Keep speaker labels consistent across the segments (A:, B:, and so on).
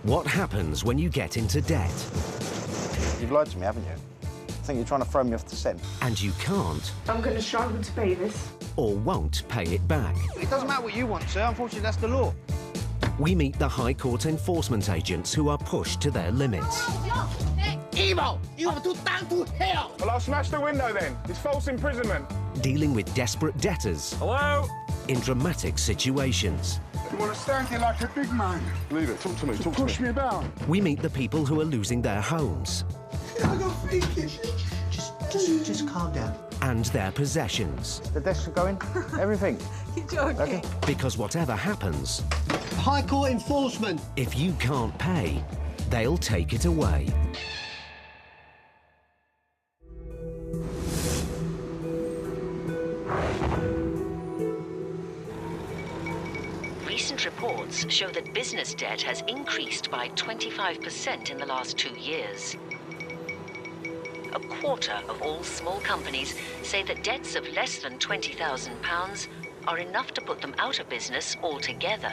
A: What happens when you get into debt?
B: You've lied to me, haven't you? I think you're trying to throw me off the scent.
A: And you can't.
C: I'm going to struggle to pay this.
A: Or won't pay it back.
B: It doesn't matter what you want, sir. Unfortunately, that's the law.
A: We meet the High Court enforcement agents who are pushed to their limits.
D: Evil! You have to down to hell!
E: Well, I'll smash the window then. It's false imprisonment.
A: Dealing with desperate debtors.
E: Hello?
A: In dramatic situations.
F: You want to stand here like a big man?
E: Leave it. Talk to me. Talk to me.
F: Push me about.
A: We meet the people who are losing their homes.
F: I got thinking.
D: Just calm down.
A: And their possessions.
B: The desks are going. Everything.
C: You're joking.
B: Okay.
A: Because whatever happens,
D: High Court enforcement.
A: if you can't pay, they'll take it away.
G: Recent reports show that business debt has increased by 25% in the last 2 years. A quarter of all small companies say that debts of less than £20,000 are enough to put them out of business altogether.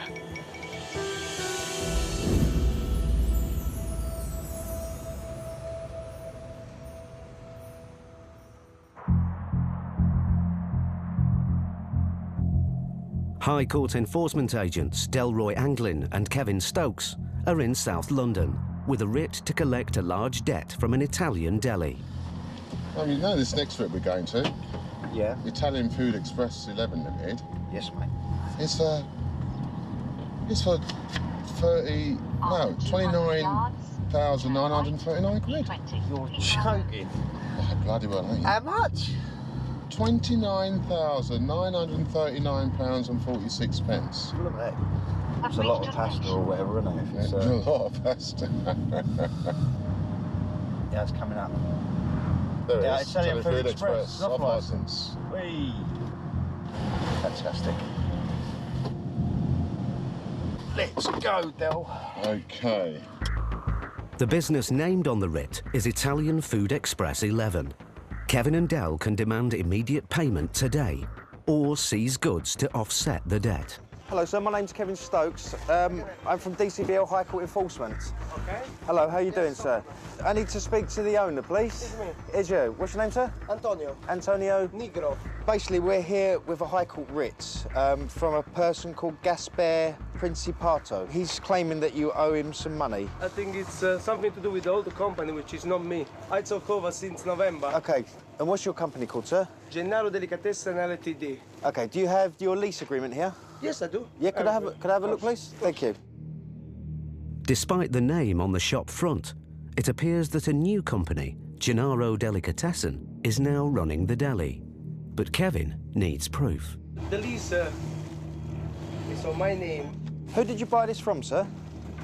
A: High Court enforcement agents Delroy Anglin and Kevin Stokes are in South London with a writ to collect a large debt from an Italian deli.
H: You know this next trip we're going to?
B: Yeah.
H: Italian Food Express 11 Limited.
B: Yes, mate.
H: It's for 29,939 quid.
B: You're joking.
H: Oh, bloody well, ain't you?
B: How much?
H: £29,939.46.
B: Look at that. It's a lot of pasta or whatever, isn't it?
H: It's a lot of pasta.
B: Yeah, it's coming up.
H: There
B: Yeah,
H: it is.
B: Italian Food Express.
H: Off
B: Off
H: licence.
B: Whee! Fantastic. Let's go, Del.
H: OK.
A: The business named on the writ is Italian Food Express 11. Kevin and Dael can demand immediate payment today or seize goods to offset the debt.
B: Hello, sir. My name's Kevin Stokes. I'm from DCBL High Court Enforcement.
I: Okay.
B: Hello, how are you doing, sir? I need to speak to the owner, please.
I: It's me.
B: Is you? What's your name, sir?
I: Antonio.
B: Antonio?
I: Negro.
B: Basically, we're here with a High Court writ from a person called Gasper Principato. He's claiming that you owe him some money.
I: I think it's something to do with the old company, which is not me. I took over since November.
B: OK. And what's your company called, sir?
I: Gennaro Delicatessen Ltd.
B: OK. Do you have your lease agreement here?
I: Yes, I do.
B: Yeah, could I have a look, please? Thank you.
A: Despite the name on the shop front, it appears that a new company, Gennaro Delicatessen, is now running the deli. But Kevin needs proof.
I: The lease is on my name.
B: Who did you buy this from, sir?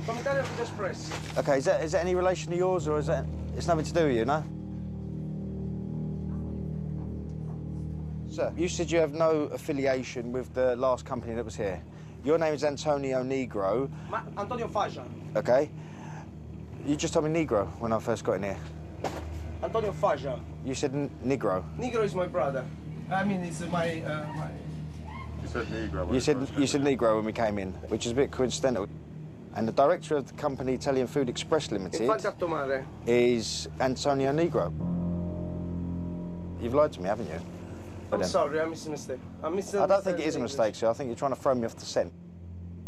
I: From Italian Food Express.
B: OK, is that any relation to yours, or is that... It's nothing to do with you, no? Sir, you said you have no affiliation with the last company that was here. Your name is Antonio Negro.
I: Antonio Faja.
B: OK. You just told me Negro when I first got in here.
I: Antonio Faja.
B: You said Negro.
I: Negro is my brother. I mean, it's my...
H: You said Negro.
B: You said Negro when we came in, which is a bit coincidental. And the director of the company Italian Food Express Limited is Antonio Negro. You've lied to me, haven't you?
I: I'm sorry, I made a mistake.
B: I don't think it is a mistake, sir. I think you're trying to throw me off the scent.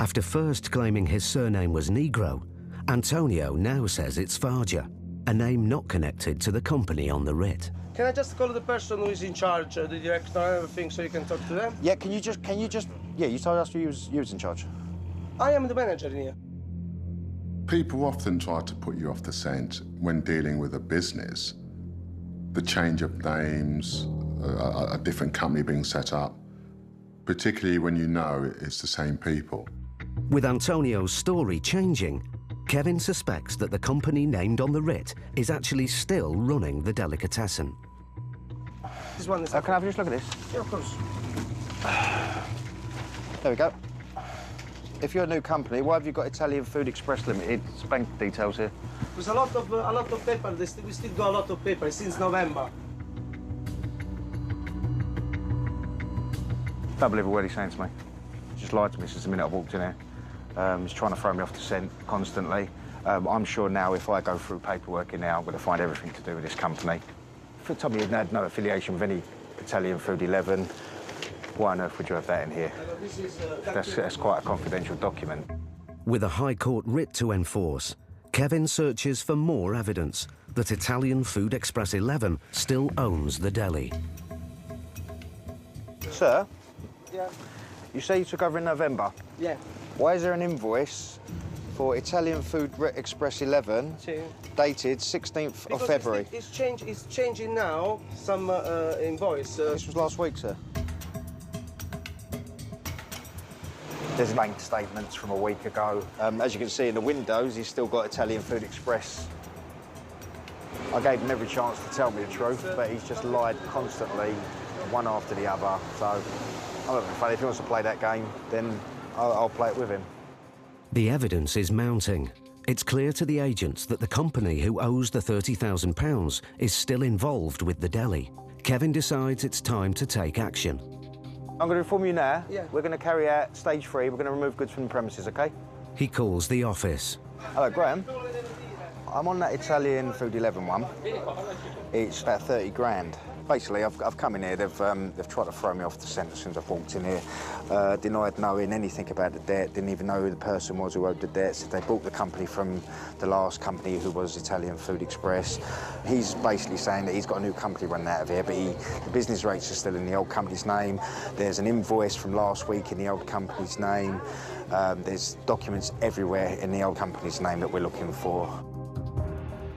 A: After first claiming his surname was Negro, Antonio now says it's Faja, a name not connected to the company on the writ.
I: Can I just call the person who is in charge, the director and everything, so you can talk to them?
B: Yeah, can you just... Yeah, you told us you was in charge.
I: I am the manager in here.
H: People often try to put you off the scent when dealing with a business. The change of names, a different company being set up, particularly when you know it's the same people.
A: With Antonio's story changing, Kevin suspects that the company named on the writ is actually still running the delicatessen.
I: This one is...
B: Can I have a just look at this?
I: Yeah, of course.
B: There we go. If you're a new company, why have you got Italian Food Express Limited? Bank details here.
I: There's a lot of paper. We still got a lot of paper since November.
B: Don't believe a word he's saying to me. He just lied to me since the minute I walked in here. He's trying to throw me off the scent constantly. I'm sure now if I go through paperwork in there, I'm going to find everything to do with this company. If you told me you had no affiliation with any Italian Food 11, why on earth would you have that in here? That's quite a confidential document.
A: With a High Court writ to enforce, Kevin searches for more evidence that Italian Food Express 11 still owns the deli.
B: Sir?
I: Yeah.
B: You say you took over in November?
I: Yeah.
B: Why is there an invoice for Italian Food Express 11 dated 16th of February?
I: It's changing now, some invoice.
B: This was last week, sir. There's bank statements from a week ago. As you can see in the windows, he's still got Italian Food Express. I gave him every chance to tell me the truth, but he's just lied constantly, one after the other. So I'm not being funny. If he wants to play that game, then I'll play it with him.
A: The evidence is mounting. It's clear to the agents that the company who owes the £30,000 is still involved with the deli. Kevin decides it's time to take action.
B: I'm going to inform you now.
I: Yeah.
B: We're going to carry out stage 3. We're going to remove goods from the premises, OK?
A: He calls the office.
B: Hello, Graham. I'm on that Italian Food 11 one. It's about 30 grand. Basically, I've come in here, they've tried to throw me off the scent as soon as I've walked in here. Denied knowing anything about the debt, didn't even know who the person was who owed the debt. Said they bought the company from the last company who was Italian Food Express. He's basically saying that he's got a new company running out of here, but the business rates are still in the old company's name. There's an invoice from last week in the old company's name. There's documents everywhere in the old company's name that we're looking for.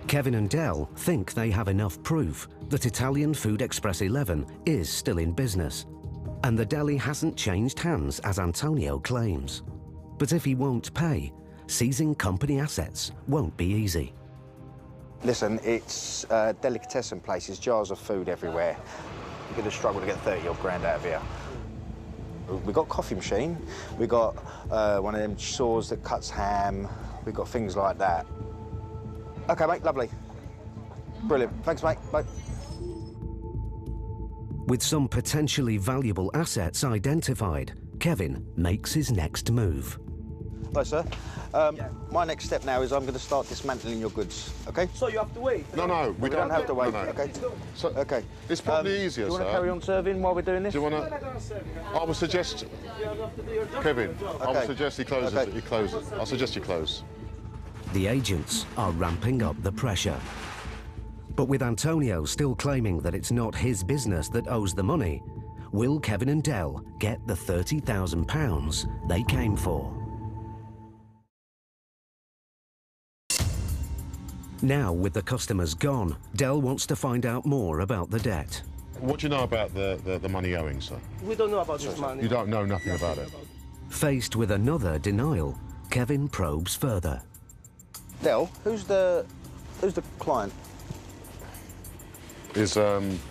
A: Kevin and Dael think they have enough proof that Italian Food Express 11 is still in business, and the deli hasn't changed hands as Antonio claims. But if he won't pay, seizing company assets won't be easy.
B: Listen, it's delicatessen places, jars of food everywhere. You're going to struggle to get 30-odd grand out of here. We've got a coffee machine, we've got one of them saws that cuts ham, we've got things like that. OK, mate, lovely. Brilliant. Thanks, mate. Bye.
A: With some potentially valuable assets identified, Kevin makes his next move.
B: Hello, sir. My next step now is I'm going to start dismantling your goods, OK?
I: So you have to wait?
H: No, we
B: don't have to wait,
H: no.
B: OK?
H: So,
B: OK.
H: It's probably easier,
B: do you want
H: sir.
B: to carry on serving while we're doing this?
H: Do you want to... I would suggest... Kevin, I would suggest he closes.
B: Okay.
H: He closes. I suggest you close.
A: The agents are ramping up the pressure. But with Antonio still claiming that it's not his business that owes the money, will Kevin and Dael get the £30,000 they came for? Now, with the customers gone, Dael wants to find out more about the debt.
H: What do you know about the money owing, sir?
I: We don't know about this money.
H: You don't know nothing about it?
A: Faced with another denial, Kevin probes further.
B: Dael, who's the client?
H: Is
B: it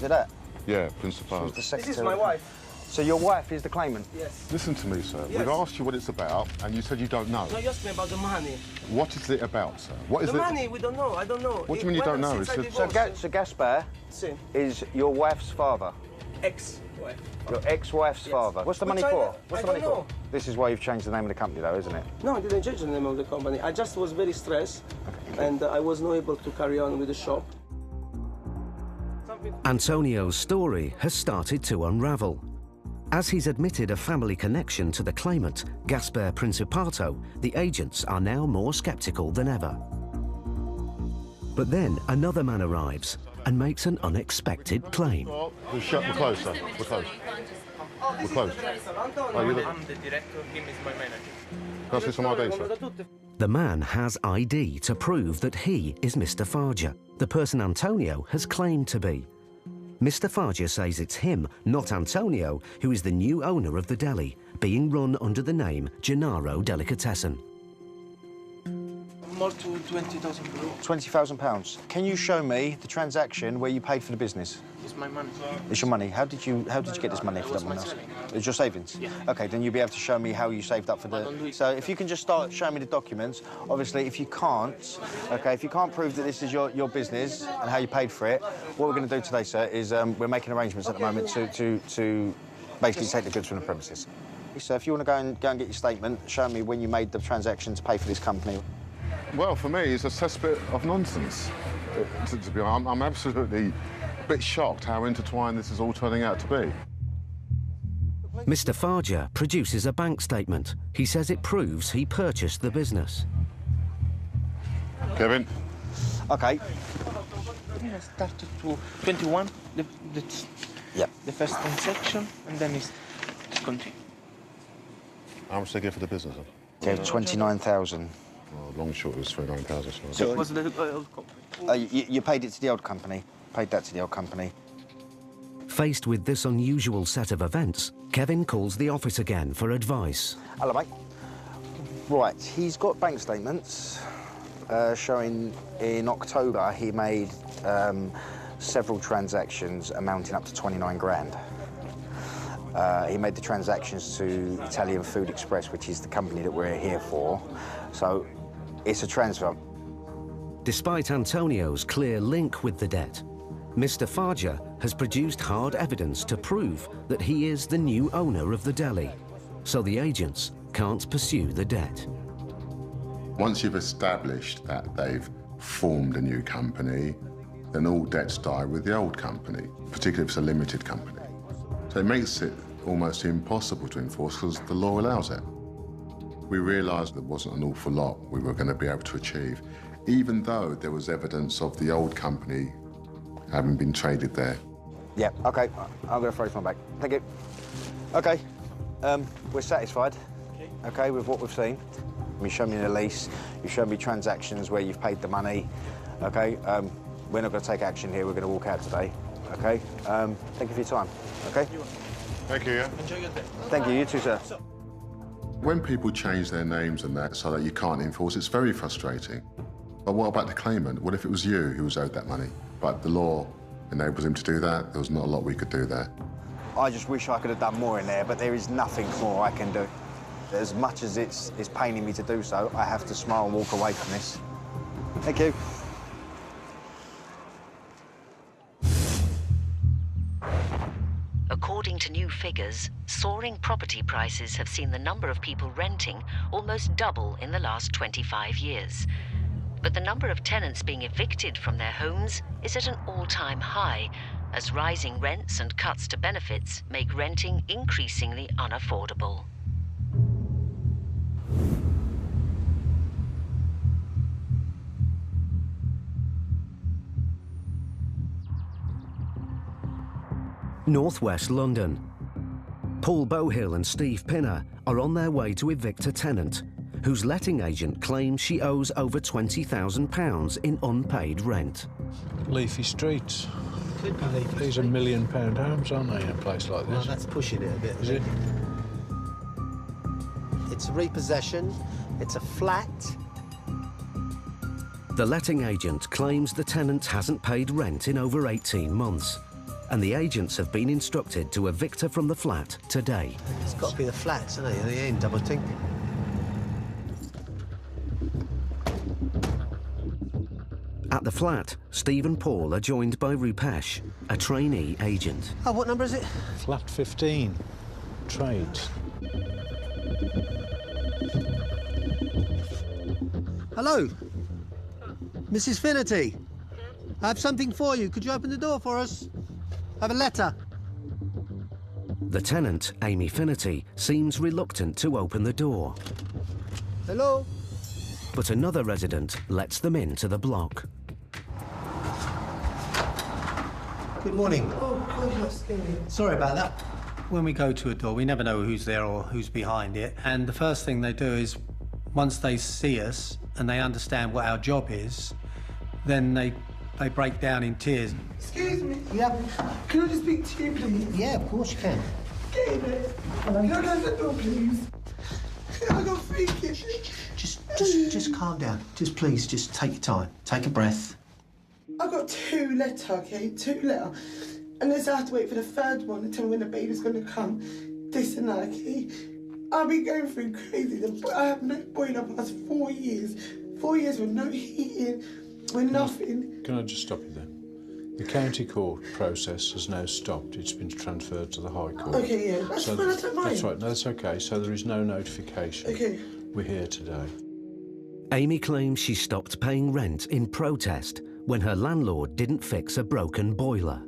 B: that?
H: Yeah, Principal.
B: Who's the secretary?
I: This is my wife.
B: So your wife is the claimant?
I: Yes.
H: Listen to me, sir.
I: Yes.
H: We've asked you what it's about, and you said you don't know.
I: No, you asked me about the money.
H: What is it about, sir? What is
I: the money, we don't know. I don't know.
H: What do you mean you don't know?
B: So Gaspar is your wife's father?
I: Ex-wife.
B: Your ex-wife's father. What's the money for? What's the money for?
I: know.
B: This is why you've changed the name of the company, though, isn't it?
I: No, I didn't change the name of the company. I just was very stressed, and I was not able to carry on with the shop.
A: Antonio's story has started to unravel. As he's admitted a family connection to the claimant, Gaspar Principato, the agents are now more sceptical than ever. But then another man arrives and makes an unexpected claim.
H: We're closed, sir. We're closed. We're closed. Oh, you look...
J: I'm the director, him is my manager.
H: Can I see some ID, sir?
A: The man has ID to prove that he is Mr. Farger, the person Antonio has claimed to be. Mr. Farger says it's him, not Antonio, who is the new owner of the deli, being run under the name Gennaro Delicatessen.
J: More to £20,000.
B: £20,000. Can you show me the transaction where you paid for the business?
J: It's my money.
B: It's your money. How did you get this money? If you don't mind asking? It's your savings.
J: Yeah.
B: Okay, then you'll be able to show me how you saved up for the. So if you can just start showing me the documents. Obviously, if you can't, okay, if you can't prove that this is your business and how you paid for it, what we're going to do today, sir, is we're making arrangements at the moment to basically take the goods from the premises. So if you want to go and get your statement, show me when you made the transaction to pay for this company.
H: Well, for me, it's a cesspit of nonsense. To be honest, I'm absolutely a bit shocked how intertwined this is all turning out to be.
A: Mr. Farger produces a bank statement. He says it proves he purchased the business.
H: Kevin?
B: OK.
J: Yeah, started to 21, the first transaction, and then it's continued.
H: How much did they get for the business?
B: Gave 29,000.
H: Oh, long short, it was 29,000.
I: So it was the old company?
B: You paid it to the old company. Paid that to the old company.
A: Faced with this unusual set of events, Kevin calls the office again for advice.
B: Hello, mate. Right, he's got bank statements showing in October he made several transactions amounting up to 29 grand. He made the transactions to Italian Food Express, which is the company that we're here for. So it's a transfer.
A: Despite Antonio's clear link with the debt, Mr. Farger has produced hard evidence to prove that he is the new owner of the deli, so the agents can't pursue the debt.
H: Once you've established that they've formed a new company, then all debts die with the old company, particularly if it's a limited company. So it makes it almost impossible to enforce because the law allows it. We realised there wasn't an awful lot we were going to be able to achieve, even though there was evidence of the old company having been traded there.
B: Yeah, OK. I'm going to throw this one back. Thank you. OK. We're satisfied, OK, with what we've seen. You show me the lease, you show me transactions where you've paid the money, OK? We're not going to take action here, we're going to walk out today, OK? Thank you for your time, OK?
H: Thank you, yeah.
J: Enjoy your day.
B: Thank you, you too, sir.
H: When people change their names and that so that you can't enforce, it's very frustrating. But what about the claimant? What if it was you who was owed that money? But the law enables him to do that. There was not a lot we could do there.
B: I just wish I could have done more in there, but there is nothing more I can do. As much as it's paining me to do so, I have to smile and walk away from this. Thank you.
G: According to new figures, soaring property prices have seen the number of people renting almost double in the last 25 years. But the number of tenants being evicted from their homes is at an all-time high, as rising rents and cuts to benefits make renting increasingly unaffordable.
A: Northwest London. Paul Bohill and Steve Pinner are on their way to evict a tenant whose letting agent claims she owes over £20,000 in unpaid rent.
K: Leafy streets. These are £1 million homes, aren't they, in a place like this?
L: Well, that's pushing it a bit.
K: Is it?
L: It's a repossession. It's a flat.
A: The letting agent claims the tenant hasn't paid rent in over 18 months, and the agents have been instructed to evict her from the flat today.
L: It's got to be the flats, isn't it? They ain't double think.
A: At the flat, Steve and Paul are joined by Rupesh, a trainee agent.
L: Oh, what number is it?
K: Flat 15. Trades.
L: Hello? Mrs. Finnerty. I have something for you. Could you open the door for us? I have a letter.
A: The tenant, Amy Finnerty, seems reluctant to open the door.
L: Hello?
A: But another resident lets them into the block.
L: Good morning.
F: Oh, God, you're scary.
L: Sorry about that. When we go to a door, we never know who's there or who's behind it. And the first thing they do is, once they see us and they understand what our job is, then they break down in tears.
F: Excuse me.
L: Yeah.
F: Can I just speak to you, please?
L: Yeah, of course you can.
F: Get in it. Can I close the door, please? I got freaking.
L: Just calm down. Just please, just take your time. Take a breath.
F: I got 2 letters, okay? 2 letters. Unless I have to wait for the 3rd one to tell me when the baby's gonna come. This and that, okay? I've been going through crazy. I have no boiler for the past 4 years. 4 years with no heating, with nothing.
K: Can I just stop you there? The county court process has now stopped. It's been transferred to the High Court.
F: Okay, yeah, that's fine, I don't mind.
K: That's right, no, that's okay. So there is no notification.
F: Okay.
K: We're here today.
A: Amy claims she stopped paying rent in protest when her landlord didn't fix a broken boiler.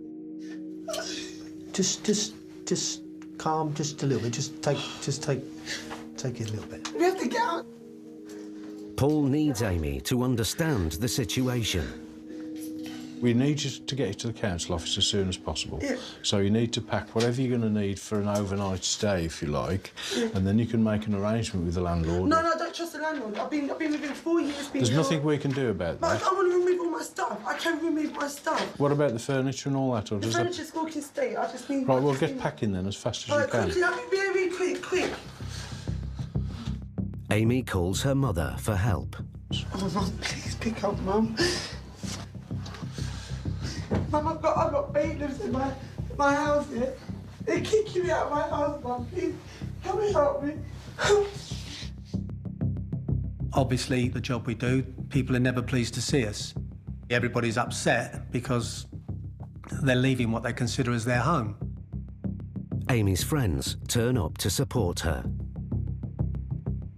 L: Just calm just a little bit. Just take it a little bit.
F: We have to get out.
A: Paul needs Amy to understand the situation.
K: We need you to get you to the council office as soon as possible.
F: Yeah.
K: So you need to pack whatever you're going to need for an overnight stay, if you like, and then you can make an arrangement with the landlord.
F: No, I don't trust the landlord. I've been with him 4 years.
K: There's nothing we can do about
F: But
K: that.
F: I want to remove all my stuff. I can't remove my stuff.
K: What about the furniture and all that? Or
F: The
K: does
F: furniture's walking state. I just need...
K: Right, well, get packing then as fast as you can.
F: Quickly, I'll be very quick.
A: Amy calls her mother for help.
F: Oh, Mum, please pick up, Mum. Mum, I've got bailiffs in my house here. They're kicking me out of my house, Mum. Please, come and help me.
L: Obviously, the job we do, people are never pleased to see us. Everybody's upset because they're leaving what they consider as their home.
A: Amy's friends turn up to support her.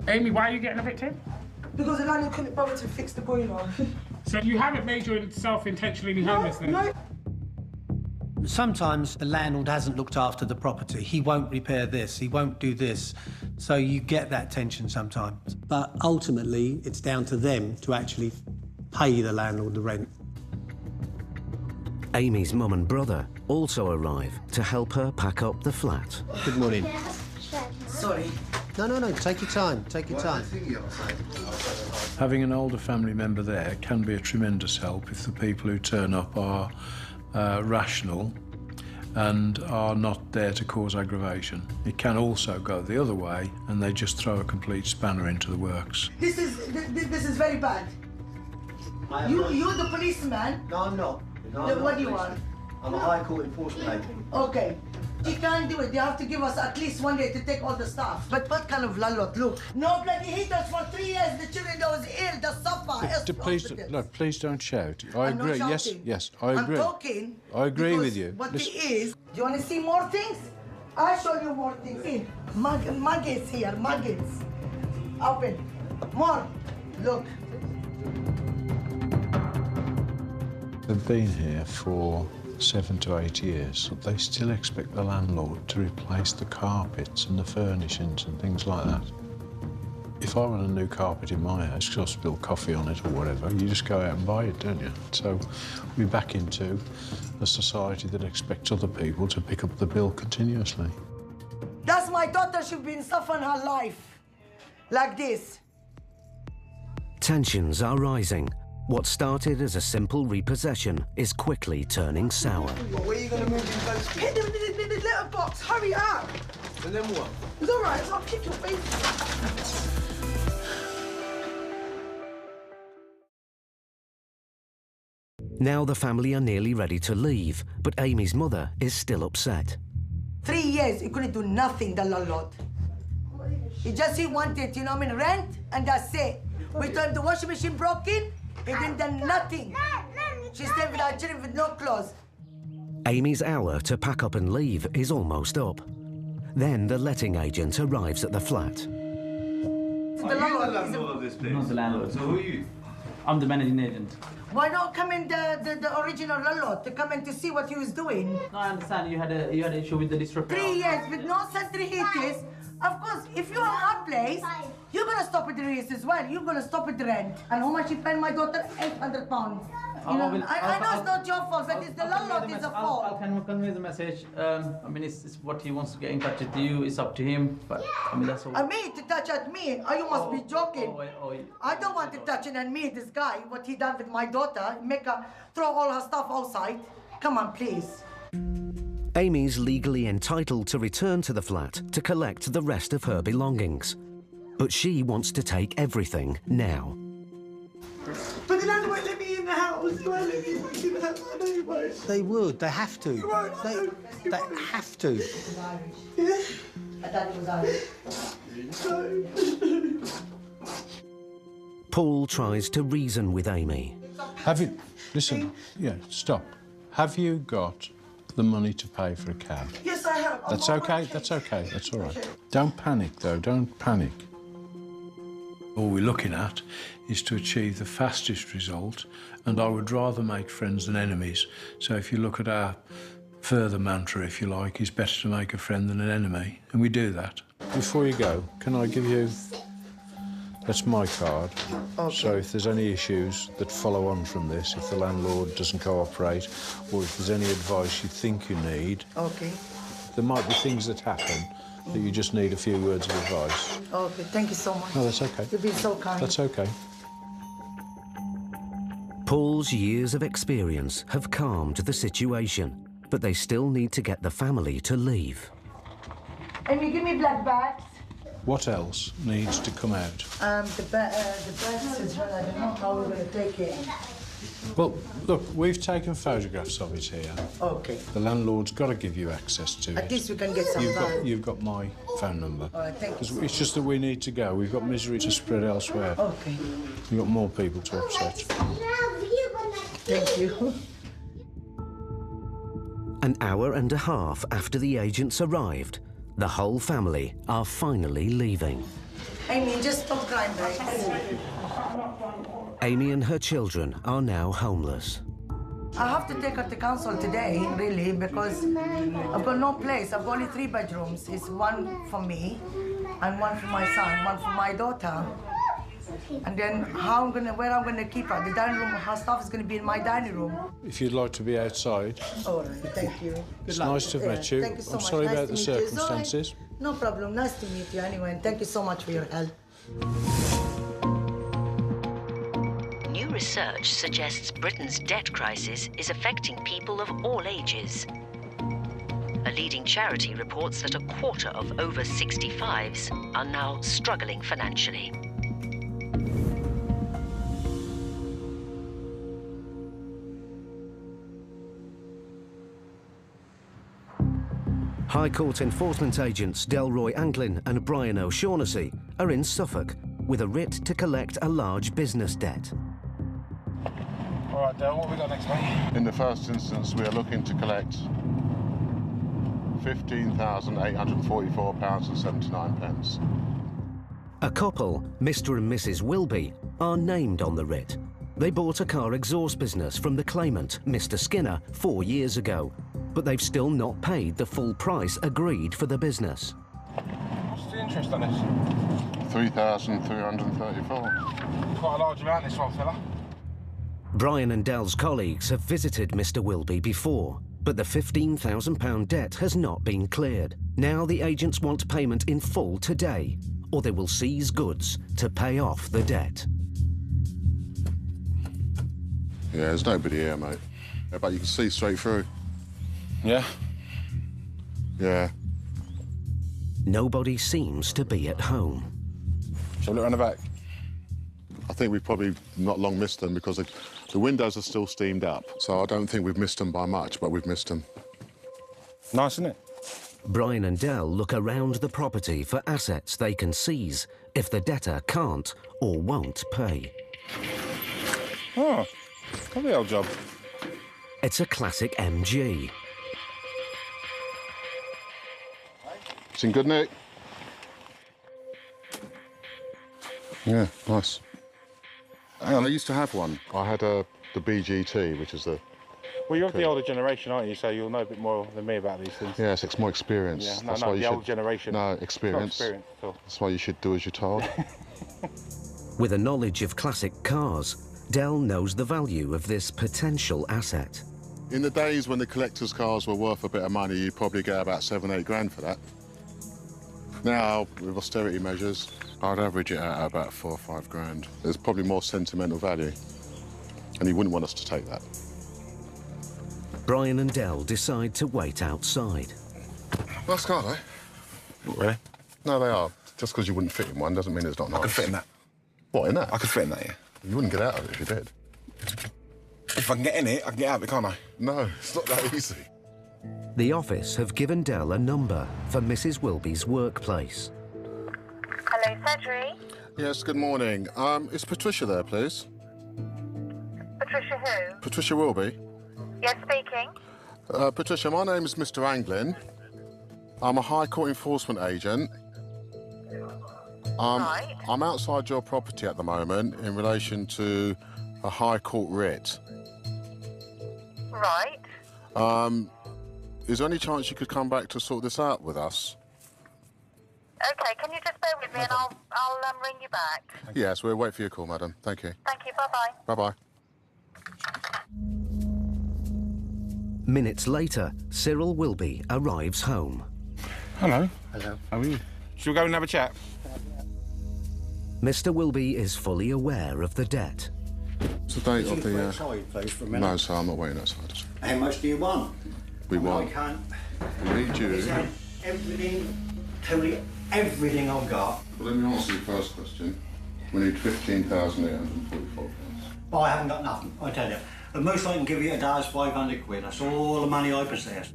E: Amy, why are you getting evicted?
F: Because the landlord couldn't bother to fix the boiler.
E: So you haven't made yourself intentionally homeless then?
F: No.
L: Sometimes the landlord hasn't looked after the property. He won't repair this, he won't do this. So you get that tension sometimes. But ultimately, it's down to them to actually pay the landlord the rent.
A: Amy's mum and brother also arrive to help her pack up the flat.
L: Good morning.
F: Sorry.
L: No, take your time, take your time.
K: Having an older family member there can be a tremendous help if the people who turn up are rational and are not there to cause aggravation. It can also go the other way and they just throw a complete spanner into the works.
F: This is very bad. You're the policeman.
M: No, I'm not.
F: What do you want?
M: I'm a High Court enforcement agent.
F: Okay. You can't do it. You have to give us at least 1 day to take all the stuff. But what kind of landlord? Look. No bloody heaters for 3 years. The children that was ill, the suffer.
K: Please don't shout. I agree. Yes, I agree.
F: I'm talking.
K: I agree with you.
F: What it is, do you want to see more things? I'll show you more things. See, maggots here, maggots. Open. More. Look.
K: They've been here for 7 to 8 years. They still expect the landlord to replace the carpets and the furnishings and things like that. If I want a new carpet in my house because I spill coffee on it or whatever, you just go out and buy it, don't you? So we're back into a society that expects other people to pick up the bill continuously.
F: That's my daughter. She's been suffering her life. Like this.
A: Tensions are rising. What started as a simple repossession is quickly turning sour.
F: Where are you going to move these bags? Hit them in the letterbox. Hurry up.
M: And then what?
F: It's all right. I'll kick your face.
A: Now the family are nearly ready to leave, but Amy's mother is still upset.
F: 3 years, he couldn't do nothing, the landlord. He wanted, rent, and that's it. We told him the washing machine broken, he didn't do nothing. She stayed with our children with no clothes.
A: Amy's hour to pack up and leave is almost up. Then the letting agent arrives at the flat.
F: The landlord
N: of this place? Not the landlord. So who are you? I'm the managing agent.
F: Why not come in the original landlord to come in to see what he was doing?
N: No, I understand you had an issue with the disrepair.
F: 3 years with no central heaters. Of course, if you're our place, you're gonna stop with the rates as well. You're gonna stop with the rent. And how much you pay my daughter? £800. I know it's not your fault, but it's the landlord is the fault.
N: I'll convey the message. It's what he wants to get in touch with you. It's up to him. But that's all.
F: And me to touch at me? You must be joking. I don't want to touch it on me, this guy. What he done with my daughter, make her throw all her stuff outside. Come on, please.
A: Amy's legally entitled to return to the flat to collect the rest of her belongings. But she wants to take everything now.
F: But the landlord won't let me in the house. They won't let me in the house. I know you won't.
L: They would. They have to. They have to.
F: Yeah. I thought it was Irish.
A: Paul tries to reason with Amy.
K: Listen, stop. Have you got the money to pay for a cab?
F: Yes, I have.
K: That's okay, that's all right. Don't panic, though, don't panic. All we're looking at is to achieve the fastest result, and I would rather make friends than enemies. So if you look at our further mantra, if you like, it's better to make a friend than an enemy, and we do that. Before you go, can I give you... That's my card. Okay. So if there's any issues that follow on from this, if the landlord doesn't cooperate, or if there's any advice you think you need...
F: Okay.
K: There might be things that happen that you just need a few words of advice.
F: Okay, thank you so much.
K: No, that's okay.
F: You've been so kind.
K: That's okay.
A: Paul's years of experience have calmed the situation, but they still need to get the family to leave.
F: Amy, give me black bags.
K: What else needs to come out?
F: The bags as well. I don't know how we're going to take it.
K: Well, look, we've taken photographs of it here.
F: Okay.
K: The landlord's got to give you access to it.
F: At least we can get some
K: You've got my phone number.
F: All right, thank you.
K: It's just that we need to go. We've got misery to spread elsewhere.
F: Okay.
K: We've got more people to upset.
F: Thank you.
A: An hour and a half after the agents arrived, the whole family are finally leaving.
F: Amy, just stop crying, babe.
A: Amy and her children are now homeless.
F: I have to take her to council today, really, because I've got no place. I've got only 3 bedrooms. It's one for me, and one for my son, one for my daughter. And then where I'm gonna keep her? The dining room, her stuff is gonna be in my dining room.
K: If you'd like to be outside.
F: All right, thank you.
K: It's nice to have met you.
F: Thank you so
K: I'm
F: much.
K: sorry
F: Nice
K: about
F: to
K: the
F: meet you.
K: circumstances.
F: No problem. Nice to meet you anyway, and thank you so much for your help.
G: New research suggests Britain's debt crisis is affecting people of all ages. A leading charity reports that a quarter of over 65s are now struggling financially.
A: High Court enforcement agents Delroy Anglin and Brian O'Shaughnessy are in Suffolk with a writ to collect a large business debt.
O: All right, Dael, what have we got next, mate?
H: In the first instance, we are looking to collect £15,844.79.
A: A couple, Mr. and Mrs. Wilby, are named on the writ. They bought a car exhaust business from the claimant, Mr. Skinner, 4 years ago, but they've still not paid the full price agreed for the business.
O: What's the interest on this?
H: £3,334.
O: Quite a large amount, this one, fella.
A: Brian and Del's colleagues have visited Mr. Wilby before, but the £15,000 debt has not been cleared. Now the agents want payment in full today, or they will seize goods to pay off the debt.
H: Yeah, there's nobody here, mate. Yeah, but you can see straight through.
O: Yeah?
H: Yeah.
A: Nobody seems to be at home.
O: Shall we look around the back?
H: I think we've probably not long missed them because the windows are still steamed up. So I don't think we've missed them by much, but we've missed them.
O: Nice, isn't it?
A: Brian and Dael look around the property for assets they can seize if the debtor can't or won't pay.
O: Oh, got the old job.
A: It's a classic MG.
H: It's in good nick. Yeah, nice. Hang on, I used to have one. I had the BGT, which is the...
O: Well, you're of the older generation, aren't you? So you'll know a bit more than me about these things.
H: Yes, it's more experience.
O: Yeah,
H: That's
O: no,
H: why
O: the old generation.
H: No, experience.
O: It's not experience at all.
H: That's why you should do as you're told.
A: With a knowledge of classic cars, Dael knows the value of this potential asset.
H: In the days when the collector's cars were worth a bit of money, you'd probably get about 7-8 grand for that. Now, with austerity measures, I'd average it out at about 4 or 5 grand. There's probably more sentimental value, and you wouldn't want us to take that.
A: Brian and Dael decide to wait outside.
H: Nice car, though.
O: Really?
H: No, they are. Just because you wouldn't fit in one doesn't mean it's not nice.
O: I could fit in that.
H: What, in that?
O: I could fit in that, yeah.
H: You wouldn't get out of it if you did.
O: If I can get in it, I can get out of it, can't I?
H: No, it's not that easy.
A: The office have given Dael a number for Mrs. Wilby's workplace.
P: Hello, surgery.
H: Yes, good morning. Is Patricia there, please?
P: Patricia who?
H: Patricia Wilby.
P: Yes, speaking.
H: Patricia, my name is Mr. Anglin. I'm a High Court enforcement agent.
P: Right.
H: I'm outside your property at the moment in relation to a High Court writ.
P: Right.
H: Is there any chance you could come back to sort this out with us?
P: Okay, can you just bear with me and I'll ring you back.
H: Yes, we'll wait for your call, madam. Thank you.
P: Thank you, bye-bye.
H: Bye-bye.
A: Minutes later, Cyril Wilby arrives home.
O: Hello.
M: Hello.
O: How are you? Should we go and have a chat?
A: Mr. Wilby is fully aware of the debt.
H: It's the date of the...
M: outside, please, for a minute.
H: No, sir, I'm not waiting outside.
M: How much do you want?
H: We want...
M: I can't...
H: We need you...
M: Is that everything, totally everything I've got?
H: Well, let me answer your first question. We need £15,844.
M: Oh, I haven't got nothing, I tell you. The most I can give you a day is 500 quid. That's all the money I possess.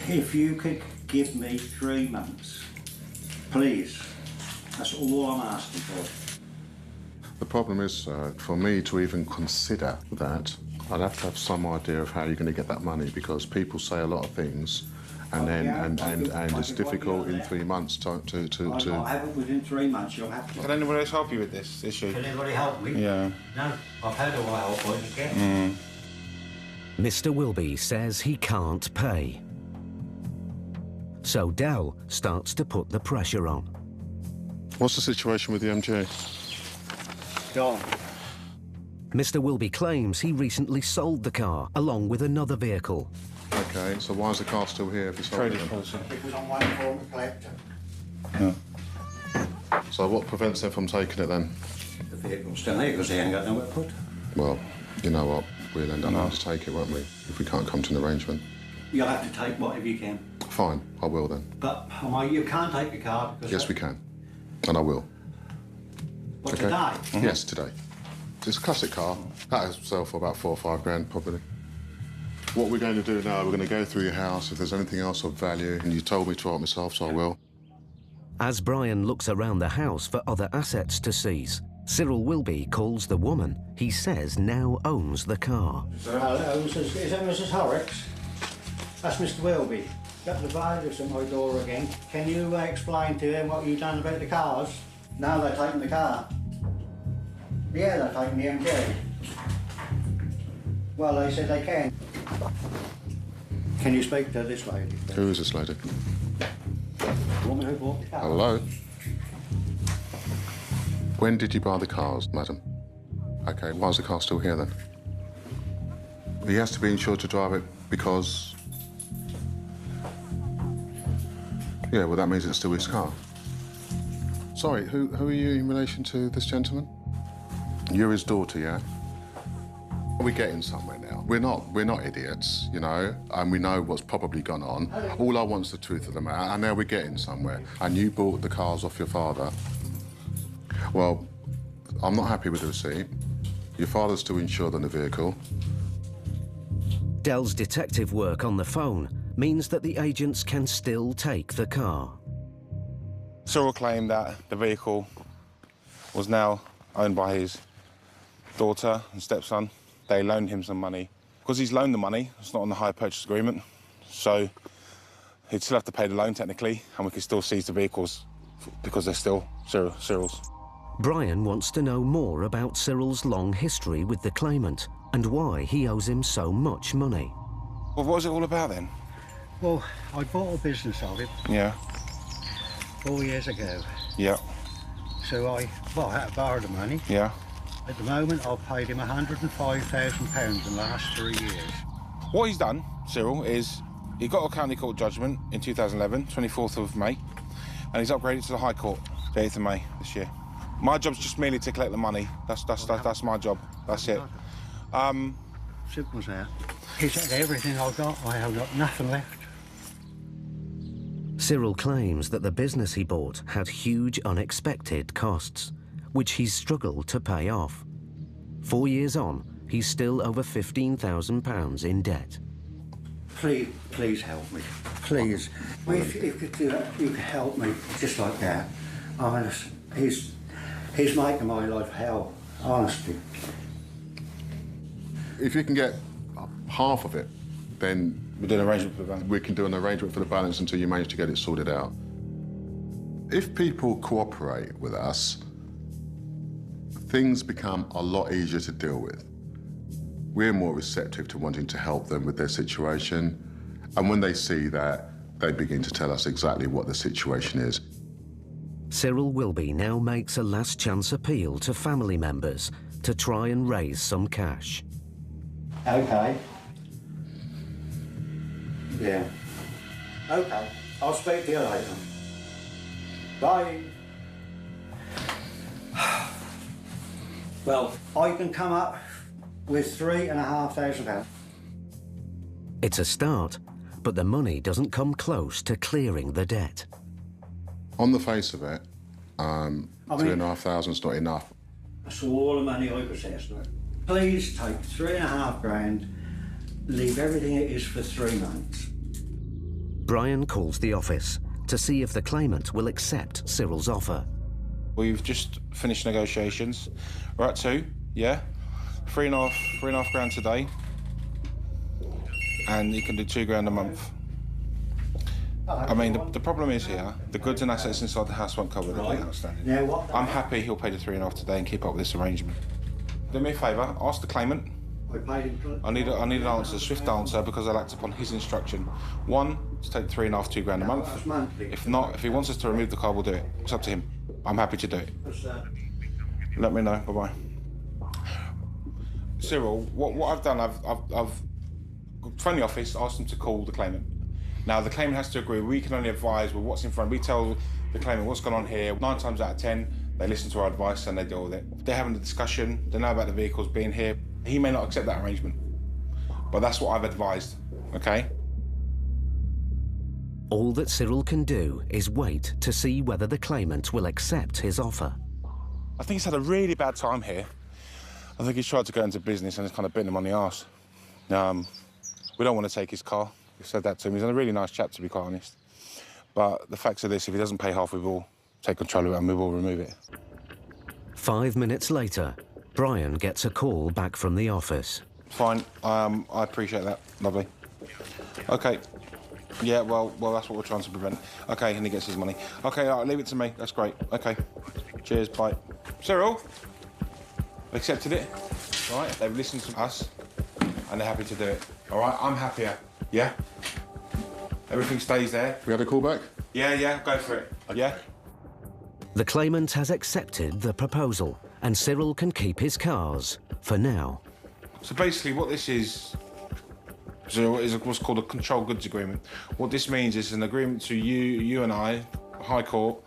M: If you could give me 3 months, please. That's all I'm asking for.
H: The problem is, sir, for me to even consider that, I'd have to have some idea of how you're going to get that money, because people say a lot of things, and it's difficult in 3 months to.
M: I'll have it within 3 months. You'll have to.
O: Can anybody else help you with this issue?
M: Can anybody help me?
O: Yeah.
M: No, I've had all my help I can get.
A: Mr. Wilby says he can't pay. So Dael starts to put the pressure on.
H: What's the situation with the MG?
M: Gone.
A: Mr. Wilby claims he recently sold the car along with another vehicle.
H: Okay, so why is the car still here if you sold it?
M: Because I'm waiting for him to collect it.
H: Yeah. So what prevents them from taking it then?
M: The vehicle's still here because he ain't got nowhere to put.
H: Well, you know what? We'll end up having to take it, won't we? If we can't come to an arrangement.
M: You'll have to take whatever you can.
H: Fine, I will then.
M: But you can't take the car because...
H: Yes, we can. And I will.
M: What, today?
H: Yes, today. It's a classic car. That'll sell for about 4 or 5 grand, probably. What we're going to do now, we're going to go through your house. If there's anything else of value, and you told me to write myself, so I will.
A: As Brian looks around the house for other assets to seize, Cyril Wilby calls the woman he says now owns the car.
M: Hello, is that Mrs. Horrocks? That's Mr. Wilby. Got the bailiffs at my door again. Can you explain to him what you've done about the cars? Now they're taking the car. Yeah, they're taking the MG. Well, they said they can. Can you speak to this lady?
H: Who is this lady?
M: The woman who bought the car.
H: Hello? When did you buy the cars, madam? Okay, why is the car still here then? He has to be insured to drive it because... Yeah, well, that means it's still his car. Sorry, who are you in relation to this gentleman? You're his daughter, yeah? We're getting somewhere now. We're not idiots, you know, and we know what's probably gone on. All I want's the truth of the matter, and now we're getting somewhere. And you bought the cars off your father. Well, I'm not happy with the receipt. Your father's still insured on the vehicle.
A: Dael's detective work on the phone means that the agents can still take the car.
O: Cyril claimed that the vehicle was now owned by his daughter and stepson. They loaned him some money. Because he's loaned the money, it's not on the hire purchase agreement, so he'd still have to pay the loan technically, and we could still seize the vehicles because they're still Cyril's.
A: Brian wants to know more about Cyril's long history with the claimant and why he owes him so much money.
O: Well, what was it all about then?
M: Well, I bought a business of it.
O: Yeah.
M: 4 years ago.
O: Yeah.
M: So I had to borrow the money.
O: Yeah.
M: At the moment, I've paid him £105,000 in the last 3 years.
O: What he's done, Cyril, is he got a county court judgment in 2011, 24th of May, and he's upgraded to the High Court, the 8th of May this year. My job's just merely to collect the money. That's my job. That's it.
M: Simple as that. He said everything I've got. I have got nothing left.
A: Cyril claims that the business he bought had huge unexpected costs, which he's struggled to pay off. 4 years on, he's still over £15,000 in debt.
M: Please help me. Please. If you could help me just like that. Honest, he's making my life hell, honestly.
H: If you can get half of it, then
O: we do an arrangement for the balance.
H: We can do an arrangement for the balance until you manage to get it sorted out. If people cooperate with us, things become a lot easier to deal with. We're more receptive to wanting to help them with their situation, and when they see that, they begin to tell us exactly what the situation is.
A: Cyril Wilby now makes a last chance appeal to family members to try and raise some cash.
M: Okay. Yeah. Okay, I'll speak to you later. Bye. Well, I can come up with £3,500.
A: It's a start, but the money doesn't come close to clearing the debt.
H: On the face of it, £3,500 is not enough.
M: That's all the money I possess. Please take £3,500, leave everything it is for 3 months.
A: Brian calls the office to see if the claimant will accept Cyril's offer.
O: We've just finished negotiations. We're at 2, yeah? 3.5 grand today. And you can do 2 grand a month. I mean, the problem is here, the goods and assets inside the house won't cover the debt outstanding.
M: Yeah, what?
O: I'm happy he'll pay the 3.5 today and keep up with this arrangement. Do me a favour, ask the claimant. I need an answer, a swift answer, because I'll act upon his instruction. 1, to take 3.5, 2 grand a month. If not, if he wants us to remove the car, we'll do it. It's up to him. I'm happy to do it. Let me know. Bye-bye. Cyril, what I've done, I've phoned the office, asked them to call the claimant. Now, the claimant has to agree. We can only advise with what's in front. We tell the claimant what's gone on here. 9 times out of 10, they listen to our advice and they deal with it. They're having a discussion. They know about the vehicles being here. He may not accept that arrangement, but that's what I've advised, okay?
A: All that Cyril can do is wait to see whether the claimant will accept his offer.
O: I think he's had a really bad time here. I think he's tried to go into business and it's kind of bitten him on the arse. We don't want to take his car. We've said that to him. He's a really nice chap, to be quite honest. But the facts are this, if he doesn't pay half, we will take control of it and we will remove it.
A: 5 minutes later, Brian gets a call back from the office.
O: Fine, I appreciate that, lovely. Okay, yeah, well, that's what we're trying to prevent. Okay, and he gets his money. Okay, all right, leave it to me, that's great. Okay, cheers, bye. Cyril, accepted it, all right? They've listened to us and they're happy to do it, all right? I'm happier, yeah? Everything stays there.
H: We had a call back?
O: Yeah, go for it, yeah?
A: The claimant has accepted the proposal and Cyril can keep his cars for now.
O: So basically what this is what's called a controlled goods agreement. What this means is an agreement to you and I, High Court,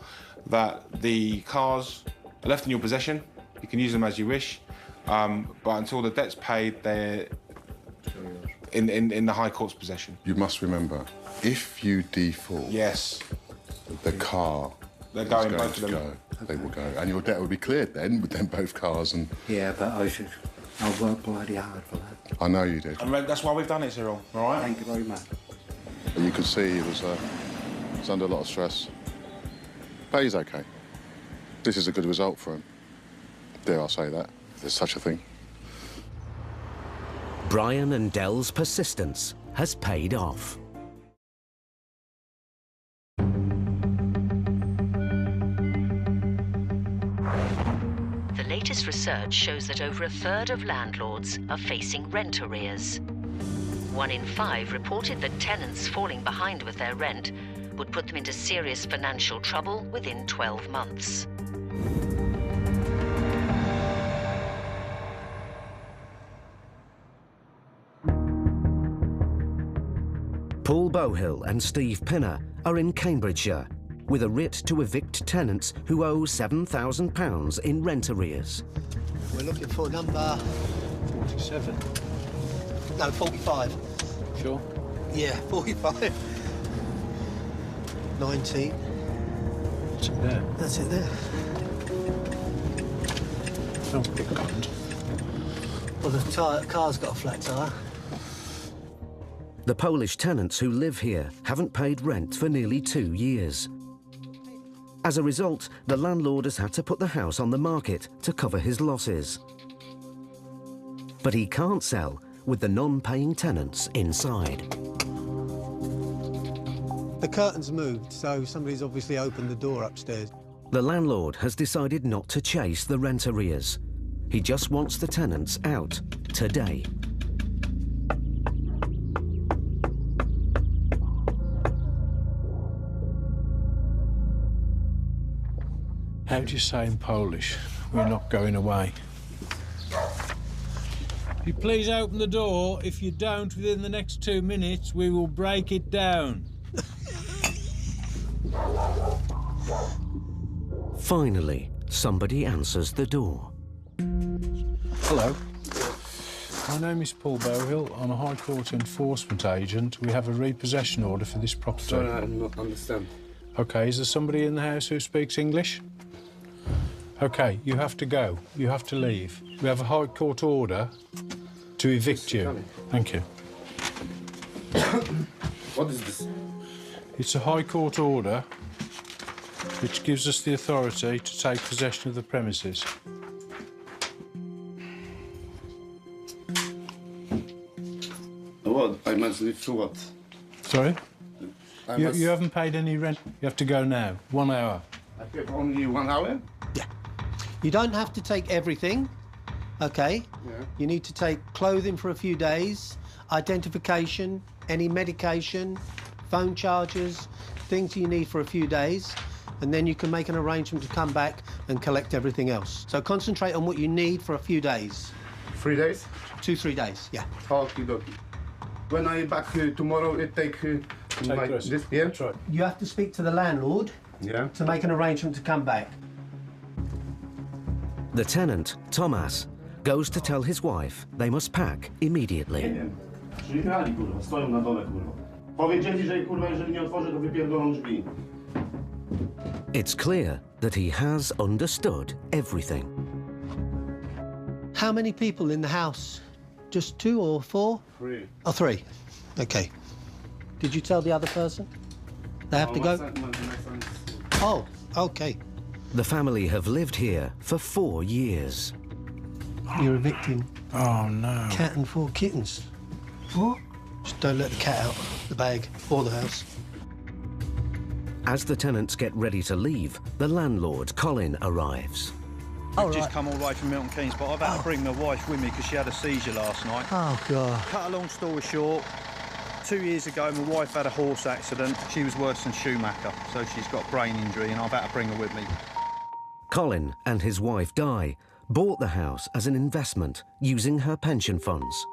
O: that the cars are left in your possession. You can use them as you wish, but until the debt's paid, they're in the High Court's possession.
H: You must remember, if you default,
O: yes,
H: the car
O: they're going, both of them.
H: They will go, and your debt will be cleared then with them both cars. And
M: yeah, but I'll work bloody hard for that.
H: I know you did.
O: And that's why we've done it, Cyril. All right.
M: Thank you very much.
H: But you could see he was under a lot of stress, but he's okay. This is a good result for him. Dare I say that? If there's such a thing.
A: Brian and Dael's persistence has paid off.
G: The latest research shows that over a third of landlords are facing rent arrears. 1 in 5 reported that tenants falling behind with their rent would put them into serious financial trouble within 12 months.
A: Paul Bohill and Steve Pinner are in Cambridgeshire with a writ to evict tenants who owe £7,000 in rent arrears.
Q: We're looking for number
K: 47.
Q: No, 45.
K: Sure?
Q: Yeah, 45. 19.
K: What's it there?
Q: That's it there.
K: Oh, big band.
Q: Well, the car's got a flat tyre.
A: The Polish tenants who live here haven't paid rent for nearly 2 years. As a result, the landlord has had to put the house on the market to cover his losses. But he can't sell with the non-paying tenants inside.
L: The curtain's moved, so somebody's obviously opened the door upstairs.
A: The landlord has decided not to chase the rent arrears. He just wants the tenants out today.
K: How do you say in Polish? We're not going away. You please open the door. If you don't, within the next 2 minutes, we will break it down.
A: Finally, somebody answers the door.
K: Hello. My name is Paul Bowhill. I'm a High Court enforcement agent. We have a repossession order for this property.
R: Sorry, I don't understand.
K: OK, is there somebody in the house who speaks English? OK, you have to go. You have to leave. We have a High Court order to evict you. Thank you.
R: What is this?
K: It's a High Court order which gives us the authority to take possession of the premises.
R: What? I must leave for what?
K: Sorry? You haven't paid any rent. You have to go now. 1 hour.
R: I have only 1 hour?
L: Yeah. You don't have to take everything, OK?
R: Yeah.
L: You need to take clothing for a few days, identification, any medication, phone charges, things you need for a few days, and then you can make an arrangement to come back and collect everything else. So concentrate on what you need for a few days.
R: 3 days?
L: 2-3 days, yeah.
R: Okie dokie. When I back tomorrow, it take this, yeah?
K: That's right.
L: You have to speak to the landlord to make an arrangement to come back.
A: The tenant, Tomasz, goes to tell his wife they must pack immediately.
R: Przyjechali, kurwa, stoją na dole, kurwa. Powiedzieli, że kurwa, jeżeli nie otworzę, to wypierdolą drzwi.
A: It's clear that he has understood everything.
L: How many people in the house? Just 2 or 4?
R: 3.
L: Oh, 3. OK. Did you tell the other person? They have to go? Oh, OK.
A: The family have lived here for 4 years.
L: You're evicting.
K: Oh, no.
L: Cat and 4 kittens. What? Just don't let the cat out the bag or the house.
A: As the tenants get ready to leave, the landlord, Colin, arrives.
S: I've just come all the way from Milton Keynes, but I've had to bring my wife with me because she had a seizure last night.
L: Oh, God.
S: Cut a long story short, 2 years ago, my wife had a horse accident. She was worse than Schumacher, so she's got brain injury, and I've had to bring her with me.
A: Colin and his wife, Dael, bought the house as an investment using her pension funds.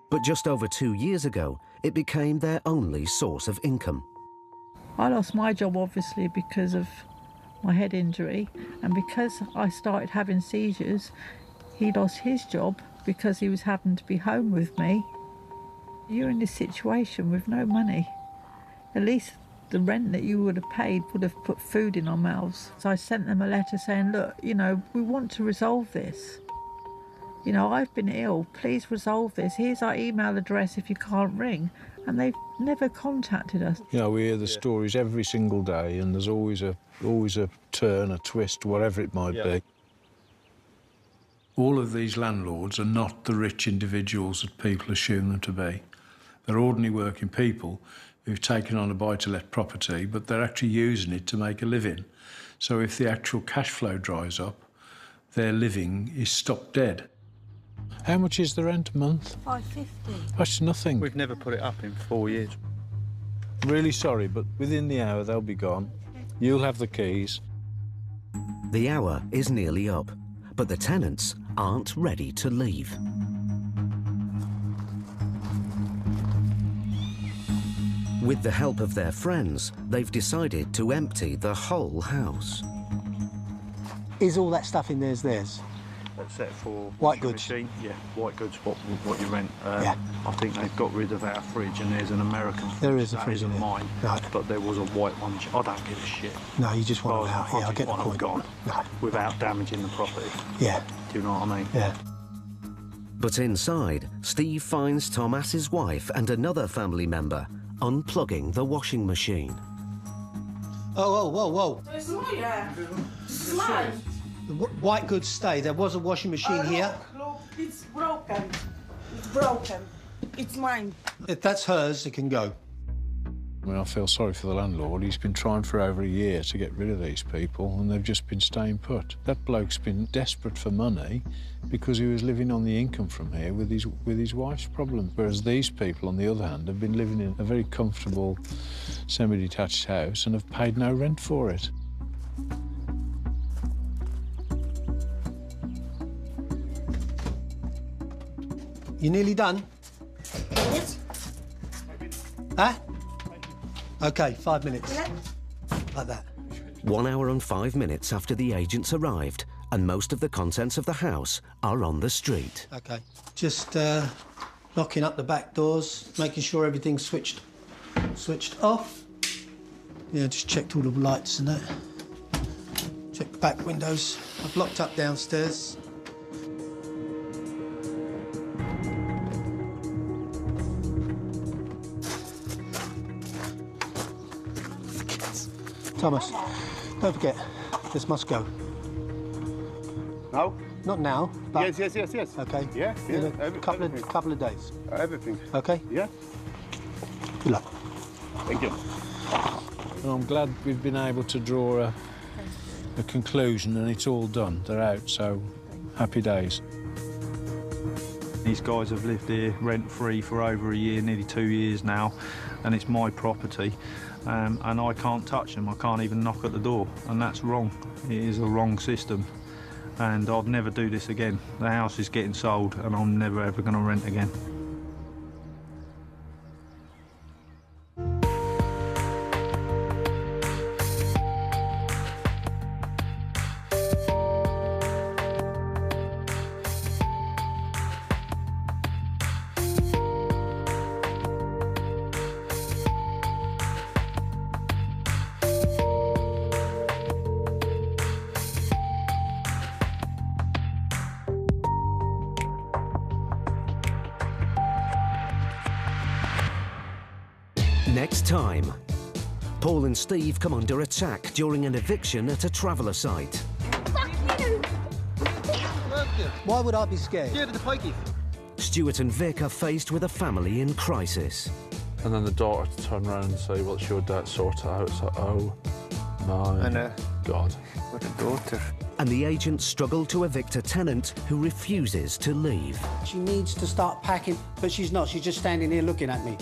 A: But just over 2 years ago, it became their only source of income.
T: I lost my job, obviously, because of my head injury, and because I started having seizures, he lost his job because he was having to be home with me. You're in this situation with no money. At least the rent that you would have paid would have put food in our mouths. So I sent them a letter saying, look, you know, we want to resolve this. You know, I've been ill, please resolve this. Here's our email address if you can't ring. And they've never contacted us.
K: You know, we hear the stories every single day, and there's always a turn, a twist, whatever it might be. All of these landlords are not the rich individuals that people assume them to be. They're ordinary working people who've taken on a buy-to-let property, but they're actually using it to make a living. So if the actual cash flow dries up, their living is stopped dead. How much is the rent a month?
T: £5.50.
K: That's nothing.
S: We've never put it up in 4 years.
K: Really sorry, but within the hour they'll be gone. You'll have the keys.
A: The hour is nearly up, but the tenants aren't ready to leave. With the help of their friends, they've decided to empty the whole house.
L: Is all that stuff in there's theirs?
S: Except for
L: white goods.
S: Machine. Yeah, white goods, what you rent.
L: Yeah.
S: I think they've got rid of our fridge, and there's an American fridge.
L: There is a fridge in
S: isn't
L: there.
S: Mine,
L: right.
S: But there was a white one. Which I don't give a shit.
L: No, you just want it out. Yeah, I get the point.
S: Gone,
L: no.
S: Without damaging the property.
L: Yeah.
S: Do you know what I mean?
L: Yeah.
A: But inside, Steve finds Tomas's wife and another family member unplugging the washing machine.
L: Oh, whoa, whoa.
F: It's mine. It's mine.
L: The white goods stay. There was a washing machine here.
F: Look, it's broken. It's broken. It's mine.
L: If that's hers, it can go.
K: I mean, I feel sorry for the landlord. He's been trying for over a year to get rid of these people, and they've just been staying put. That bloke's been desperate for money because he was living on the income from here with his wife's problems. Whereas these people, on the other hand, have been living in a very comfortable semi-detached house and have paid no rent for it.
L: You nearly done?
F: What?
L: Huh? OK, 5 minutes. Like that.
A: 1 hour and 5 minutes after the agents arrived, and most of the contents of the house are on the street.
L: OK. Just locking up the back doors, making sure everything's switched off. Yeah, just checked all the lights and that. Check the back windows. I've locked up downstairs. Thomas, don't forget, this must go.
R: Now?
L: Not now, but...
R: Yes.
L: OK.
R: Yeah.
L: In a couple of days.
R: Everything.
L: OK?
R: Yeah.
L: Good luck.
R: Thank you.
K: Well, I'm glad we've been able to draw a conclusion and it's all done. They're out, so happy days.
S: These guys have lived here rent-free for over a year, nearly 2 years now, and it's my property. And I can't touch them. I can't even knock at the door, and that's wrong. It is a wrong system, and I'd never do this again. The house is getting sold, and I'm never ever going to rent again.
A: Next time, Paul and Steve come under attack during an eviction at a traveller site.
L: Why would I be scared?
Q: Scared of the pikeys.
A: Stuart and Vic are faced with a family in crisis.
U: And then the daughter turned around and say, well, it's your debt, sort it out. It's like, oh my God.
Q: What a daughter.
A: And the agents struggle to evict a tenant who refuses to leave.
L: She needs to start packing, but she's not. She's just standing here looking at me.